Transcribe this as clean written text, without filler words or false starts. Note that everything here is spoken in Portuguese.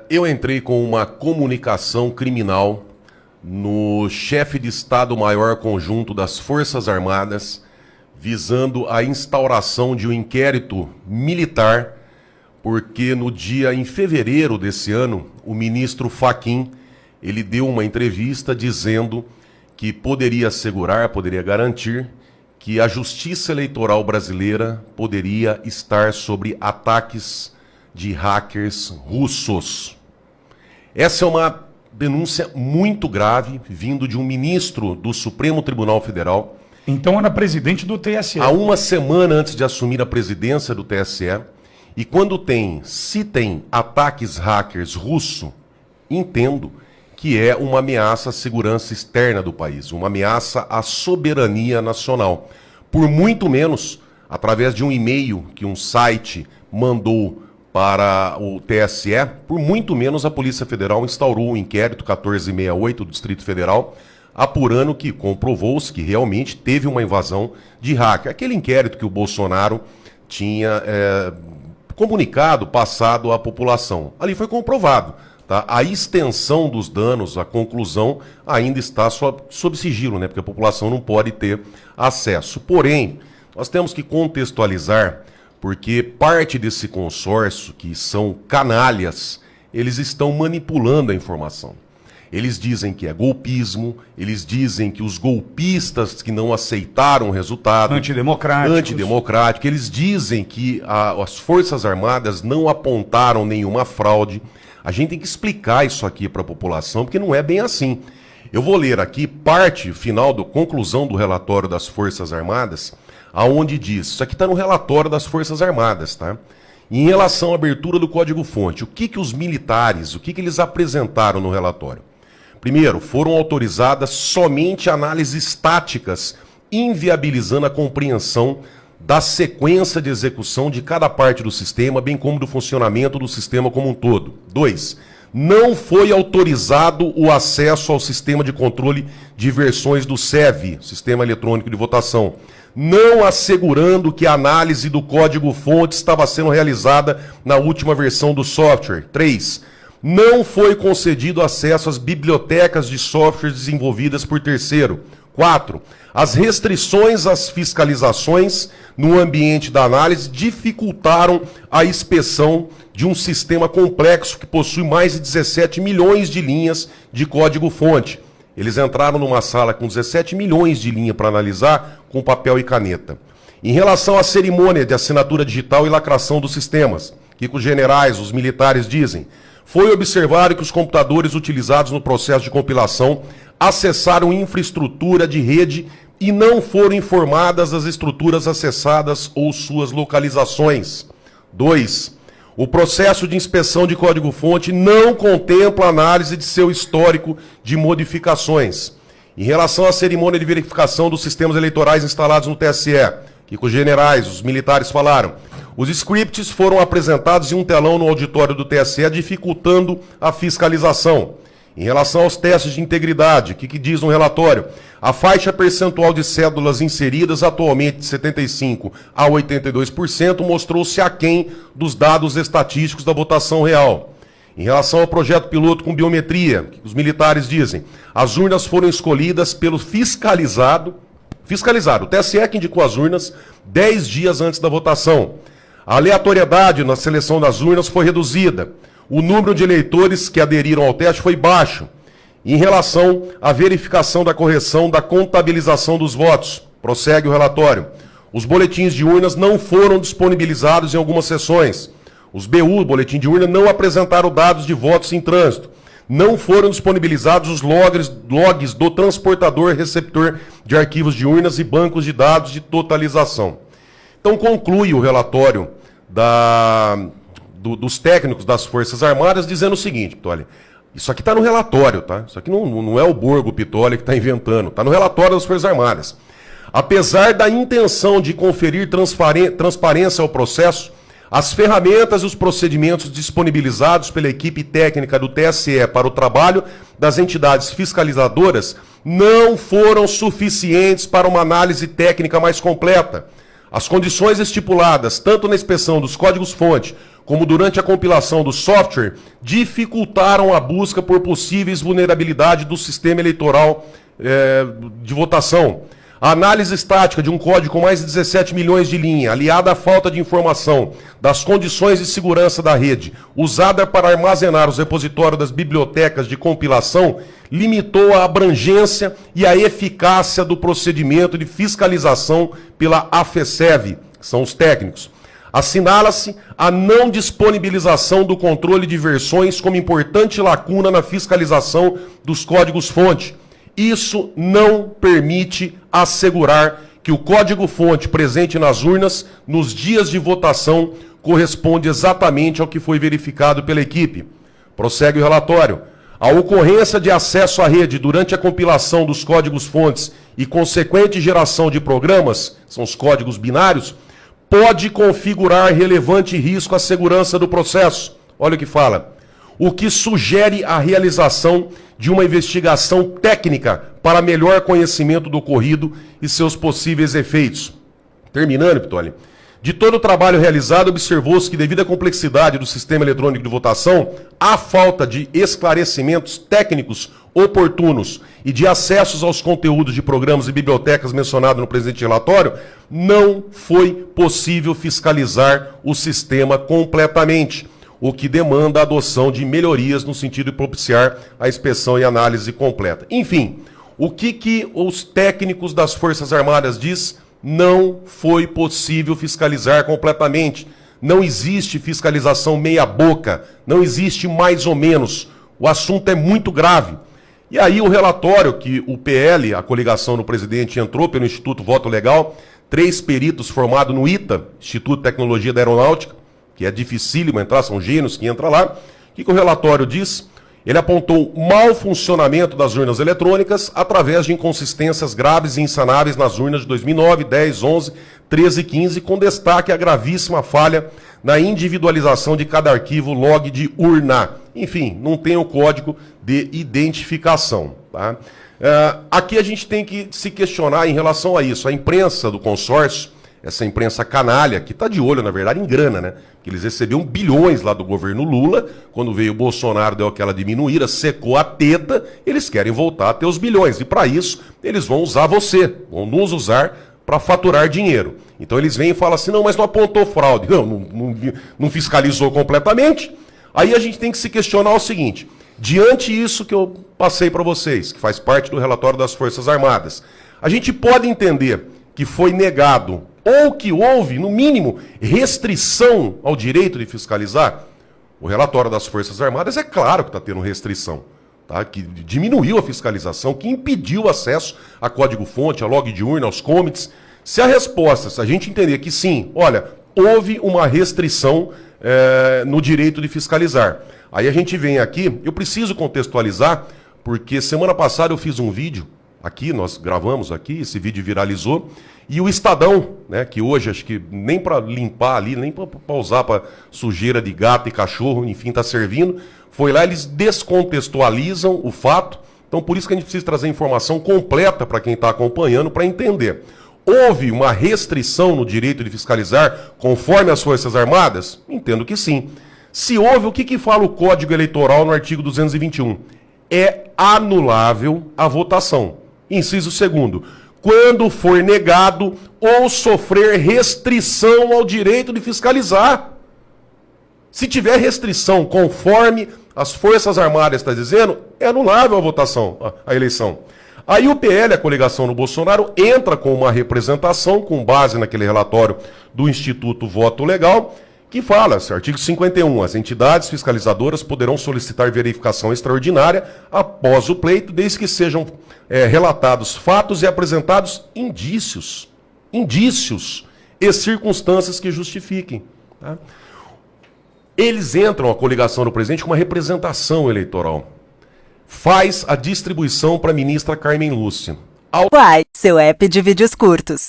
Eu entrei com uma comunicação criminal no chefe de Estado-Maior Conjunto das Forças Armadas, visando a instauração de um inquérito militar, porque em fevereiro desse ano, o ministro Fachin, ele deu uma entrevista dizendo que poderia assegurar, poderia garantir que a justiça eleitoral brasileira poderia estar sobre ataques de hackers russos. Essa é uma denúncia muito grave, vindo de um ministro do Supremo Tribunal Federal. Então era presidente do TSE. Há uma semana antes de assumir a presidência do TSE, e quando se tem ataques hackers russos, entendo que é uma ameaça à segurança externa do país, uma ameaça à soberania nacional. Por muito menos, através de um e-mail que um site mandou para o TSE, por muito menos a Polícia Federal instaurou o inquérito 1468 do Distrito Federal, apurando que comprovou-se que realmente teve uma invasão de hacker. Aquele inquérito que o Bolsonaro tinha comunicado, passado à população. Ali foi comprovado. Tá? A extensão dos danos, a conclusão, ainda está sob sigilo, né? Porque a população não pode ter acesso. Porém, nós temos que contextualizar, porque parte desse consórcio, que são canalhas, eles estão manipulando a informação. Eles dizem que é golpismo, eles dizem que os golpistas que não aceitaram o resultado... Antidemocrático. Eles dizem que as Forças Armadas não apontaram nenhuma fraude. A gente tem que explicar isso aqui para a população, porque não é bem assim. Eu vou ler aqui parte final da conclusão do relatório das Forças Armadas, aonde diz, isso aqui está no relatório das Forças Armadas, tá? Em relação à abertura do código-fonte, o que os militares, o que eles apresentaram no relatório? Primeiro, foram autorizadas somente análises táticas, inviabilizando a compreensão da sequência de execução de cada parte do sistema, bem como do funcionamento do sistema como um todo. 2. Não foi autorizado o acesso ao sistema de controle de versões do SEV, Sistema Eletrônico de Votação, não assegurando que a análise do código-fonte estava sendo realizada na última versão do software. 3. Não foi concedido acesso às bibliotecas de software desenvolvidas por terceiro. 4. As restrições às fiscalizações no ambiente da análise dificultaram a inspeção de um sistema complexo que possui mais de 17 milhões de linhas de código-fonte. Eles entraram numa sala com 17 milhões de linhas para analisar com papel e caneta. Em relação à cerimônia de assinatura digital e lacração dos sistemas, que os generais, os militares dizem, foi observado que os computadores utilizados no processo de compilação acessaram infraestrutura de rede e não foram informadas as estruturas acessadas ou suas localizações. 2. O processo de inspeção de código-fonte não contempla análise de seu histórico de modificações. Em relação à cerimônia de verificação dos sistemas eleitorais instalados no TSE, que os generais, os militares falaram, os scripts foram apresentados em um telão no auditório do TSE, dificultando a fiscalização. Em relação aos testes de integridade, o que diz no relatório? A faixa percentual de cédulas inseridas, atualmente de 75% a 82%, mostrou-se aquém dos dados estatísticos da votação real. Em relação ao projeto piloto com biometria, o que os militares dizem? As urnas foram escolhidas pelo fiscalizado, o TSE que indicou as urnas 10 dias antes da votação. A aleatoriedade na seleção das urnas foi reduzida. O número de eleitores que aderiram ao teste foi baixo. Em relação à verificação da correção da contabilização dos votos, prossegue o relatório. Os boletins de urnas não foram disponibilizados em algumas sessões. Os BU, boletim de urna, não apresentaram dados de votos em trânsito. Não foram disponibilizados os logs do transportador receptor de arquivos de urnas e bancos de dados de totalização. Então conclui o relatório dos técnicos das Forças Armadas dizendo o seguinte, olha, isso aqui está no relatório, tá? Isso aqui não é o Borgo Pitoli que está inventando, está no relatório das Forças Armadas. Apesar da intenção de conferir transparência ao processo, as ferramentas e os procedimentos disponibilizados pela equipe técnica do TSE para o trabalho das entidades fiscalizadoras não foram suficientes para uma análise técnica mais completa. As condições estipuladas, tanto na inspeção dos códigos-fonte como durante a compilação do software, dificultaram a busca por possíveis vulnerabilidades do sistema eleitoral de votação. A análise estática de um código com mais de 17 milhões de linhas, aliada à falta de informação das condições de segurança da rede, usada para armazenar os repositórios das bibliotecas de compilação, limitou a abrangência e a eficácia do procedimento de fiscalização pela AFESEV, que são os técnicos. Assinala-se a não disponibilização do controle de versões como importante lacuna na fiscalização dos códigos-fonte. Isso não permite assegurar que o código-fonte presente nas urnas nos dias de votação corresponde exatamente ao que foi verificado pela equipe. Prossegue o relatório. A ocorrência de acesso à rede durante a compilação dos códigos-fontes e consequente geração de programas, são os códigos binários, pode configurar relevante risco à segurança do processo. Olha o que fala. O que sugere a realização de uma investigação técnica para melhor conhecimento do ocorrido e seus possíveis efeitos. Terminando, Pitoli. De todo o trabalho realizado, observou-se que, devido à complexidade do sistema eletrônico de votação, a falta de esclarecimentos técnicos oportunos e de acessos aos conteúdos de programas e bibliotecas mencionados no presente relatório, não foi possível fiscalizar o sistema completamente, o que demanda a adoção de melhorias no sentido de propiciar a inspeção e análise completa. Enfim, o que os técnicos das Forças Armadas diz? Não foi possível fiscalizar completamente. Não existe fiscalização meia boca, não existe mais ou menos. O assunto é muito grave. E aí o relatório que o PL, a coligação do presidente, entrou pelo Instituto Voto Legal, 3 peritos formados no ITA, Instituto de Tecnologia da Aeronáutica, que é dificílimo entrar, são gênios que entram lá. O que o relatório diz? Ele apontou mau funcionamento das urnas eletrônicas através de inconsistências graves e insanáveis nas urnas de 2009, 10, 11, 13 e 15, com destaque à gravíssima falha na individualização de cada arquivo log de urna. Enfim, não tem o código de identificação. Tá? Aqui a gente tem que se questionar em relação a isso. A imprensa do consórcio, essa imprensa canalha, que está de olho, na verdade, em grana, né? Que eles recebiam bilhões lá do governo Lula, quando veio o Bolsonaro, deu aquela diminuída, secou a teta, eles querem voltar a ter os bilhões. E para isso, eles vão usar você, vão nos usar para faturar dinheiro. Então eles vêm e falam assim, não, mas não apontou fraude. Não fiscalizou completamente. Aí a gente tem que se questionar o seguinte, diante disso que eu passei para vocês, que faz parte do relatório das Forças Armadas, a gente pode entender que foi negado ou que houve, no mínimo, restrição ao direito de fiscalizar? O relatório das Forças Armadas é claro que está tendo restrição, tá? Que diminuiu a fiscalização, que impediu o acesso a código-fonte, a log de urna, aos commits. Se a resposta, se a gente entender que sim, olha, houve uma restrição no direito de fiscalizar. Aí a gente vem aqui, eu preciso contextualizar, porque semana passada eu fiz um vídeo, aqui, nós gravamos aqui, esse vídeo viralizou, e o Estadão, né, que hoje acho que nem para limpar ali, nem para usar para sujeira de gato e cachorro, enfim, está servindo, foi lá, eles descontextualizam o fato, então por isso que a gente precisa trazer informação completa para quem está acompanhando, para entender. Houve uma restrição no direito de fiscalizar conforme as Forças Armadas? Entendo que sim. Se houve, o que fala o Código Eleitoral no artigo 221? É anulável a votação. Inciso 2º, quando for negado ou sofrer restrição ao direito de fiscalizar. Se tiver restrição conforme as Forças Armadas estão dizendo, é anulável a votação, a eleição. Aí o PL, a coligação do Bolsonaro, entra com uma representação com base naquele relatório do Instituto Voto Legal, que fala, artigo 51, as entidades fiscalizadoras poderão solicitar verificação extraordinária após o pleito, desde que sejam relatados fatos e apresentados indícios e circunstâncias que justifiquem. Tá? Eles entram, a coligação do presidente, com uma representação eleitoral. Faz a distribuição para a ministra Carmen Lúcia. Uai, seu app de vídeos curtos.